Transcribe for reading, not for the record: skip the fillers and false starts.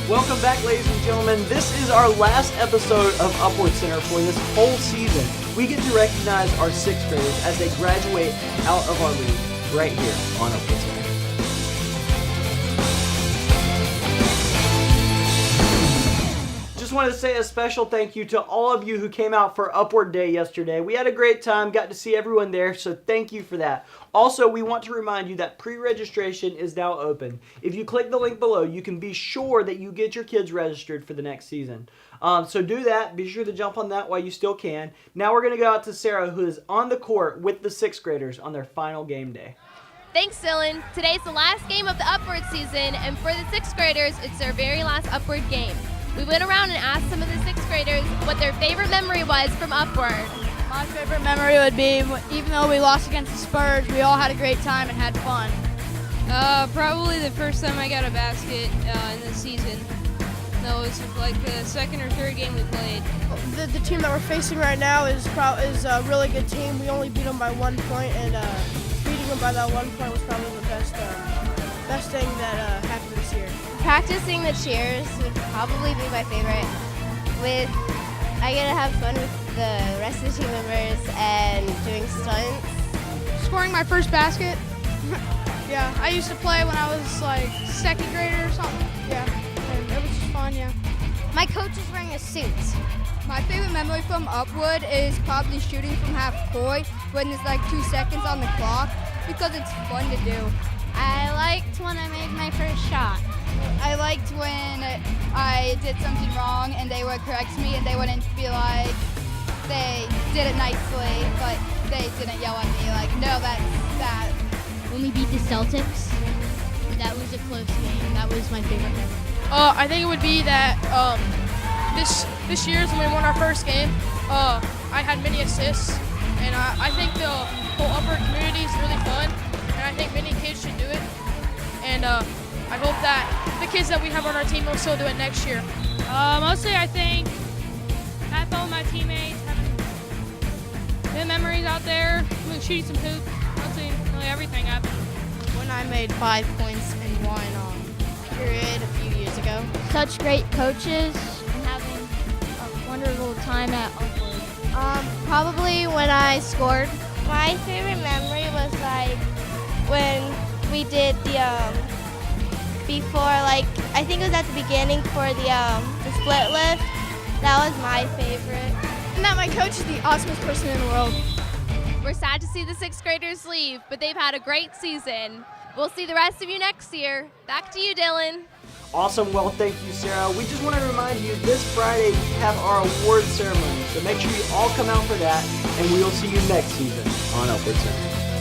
Welcome back, ladies and gentlemen. This is our last episode of Upward Center for this whole season. We get to recognize our sixth graders as they graduate out of our league right here on Upward Center. Just wanted to say a special thank you to all of you who came out for Upward Day yesterday. We had a great time, got to see everyone there, so thank you for that. Also, we want to remind you that pre-registration is now open. If you click the link below, you can be sure that you get your kids registered for the next season. So do that. Be sure to jump on that while you still can. Now we're going to go out to Sarah, who is on the court with the sixth graders on their final game day. Thanks, Dylan. Today's the last game of the Upward season, and for the sixth graders, it's their very last Upward game. We went around and asked some of the sixth graders what their favorite memory was from Upward. My favorite memory would be, even though we lost against the Spurs, we all had a great time and had fun. Probably the first time I got a basket in the season. That was like the second or third game we played. The team that we're facing right now is a really good team. We only beat them by 1 point, and beating them by that 1 point was probably the best thing that happened this year. Practicing the cheers would probably be my favorite. I get to have fun with the rest of the team members and doing stunts. Scoring my first basket. Yeah, I used to play when I was like second grader or something. Yeah, and it was just fun, yeah. My coach is wearing a suit. My favorite memory from Upward is probably shooting from half court when there's like 2 seconds on the clock because it's fun to do. I liked when I made my first shot. I liked when I did something wrong and they would correct me and they wouldn't be like, they did it nicely, but they didn't yell at me like, no, that's that. When we beat the Celtics, that was a close game. That was my favorite memory. I think it would be that this year's when we won our first game, I had many assists, and I think the whole Upward community is really fun, and I think many kids should do it, and I hope that the kids that we have on our team will still do it next year. Mostly I think having fun with my teammates, having good memories out there, shooting some hoops, mostly really everything happened. When I made 5 points in one period a few years ago. Such great coaches and having a wonderful time at Upward. Probably when I scored. My favorite memory was like when we did I think it was at the beginning for the split lift. That was my favorite. And that my coach is the awesomest person in the world. We're sad to see the sixth graders leave, but they've had a great season. We'll see the rest of you next year. Back to you, Dylan. Awesome. Well, thank you, Sarah. We just want to remind you, this Friday we have our award ceremony, so make sure you all come out for that, and we will see you next season on Upward Center.